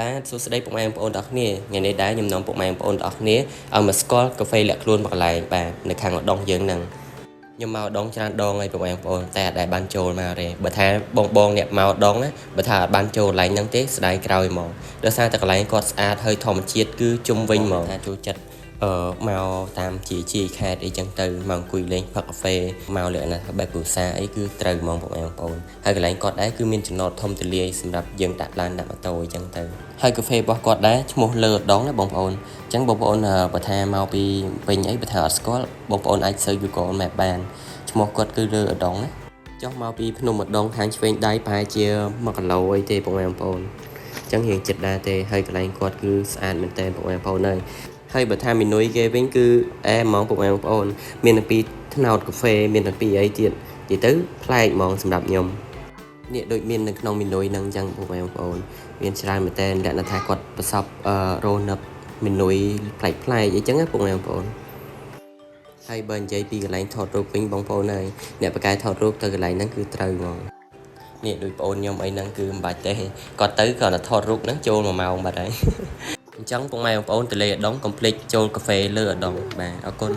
បាទសួស្តីពុកម៉ែបងប្អូនទាំងអស់គ្នាថ្ងៃនេះដែរខ្ញុំនាំពុកម៉ែបងប្អូនទាំងអស់គ្នាឲ្យមកស្គាល់កាហ្វេលាក់ខ្លួនមកកន្លែងបាទនៅខាងឧដុង្គយើងហ្នឹងខ្ញុំមកឧដុង្គច្រើនដងហើយពុកម៉ែបងប្អូនតែអត់ដែលបានចូលមកទេបើថាបងអ្នកមកឧដុង្គណាបើថាអត់បានចូលកន្លែងហ្នឹងទេស្ដាយក្រោយហ្មងដោយសារតែកន្លែងគាត់ស្អាតហើយធម្មជាតិគឺជុំវិញហ្មងថាចូលចិត្តមកតាមជាខេត្តអីចឹងទៅមកអង្គុយលេងផឹកកាហ្វេមកលក្ខណៈបែបគ្រួសារអីគឺត្រូវហ្មងពុកម៉ែបងប្អូនហើយកន្លែងគាត់ដែរគឺមានចំណតធំទូលាយសម្រាប់យើងដាក់ឡានដាក់ម៉ូតូអីចឹងទៅហើយកាហ្វេរបស់គាត់ដែរឈ្មោះលើឧដុង្គណាបងប្អូនអញ្ចឹងបងប្អូនបើថាមកពីវិញអីបើថាអត់ស្គាល់បងប្អូនអាចសើច Google Map បានឈ្មោះគាត់គឺលើឧដុង្គណាចុះមកពីភ្នំឧដុង្គខាងឆ្វេងដៃប្រហែលជា1គីឡូអីទេបងប្អូនអញ្ចឹងរៀងចិត្តដែរទេហើយកន្លែងគាត់គឺស្អាតមែនតើបងប្អូនហើយបើថាមីនុយគេវិញគឺអែហ្មងបងប្អូនមានតែពីថ្នោតកាហ្វេមានតែពីអីទៀតនិយាយទៅប្លែកហ្មងសម្រាប់ខ្ញុំនេះដូចមាននៅក្នុងមីនុយហ្នឹងអញ្ចឹងបងប្អូនមានច្រើនមែនតើលក្ខណៈថាគាត់ប្រសពរោនឹកមីនុយប្លែកអីចឹងណាបងប្អូនហើយបើនិយាយពីកន្លែងថតរូបវិញបងប្អូនហើយអ្នកបកកែថតរូបទៅកន្លែងហ្នឹងគឺត្រូវហ្មងនេះដូចបងខ្ញុំអីហ្នឹងគឺមិនបាច់ទេគាត់ទៅគាត់តែថតរូបហ្នឹងចូល1ម៉ោងបាត់ហើយអញ្ចឹងពុកម៉ែបងប្អូនទៅលេឧដុង្គកុំភ្លេចចូលកាហ្វេលើឧដុង្គបាទអរគុណ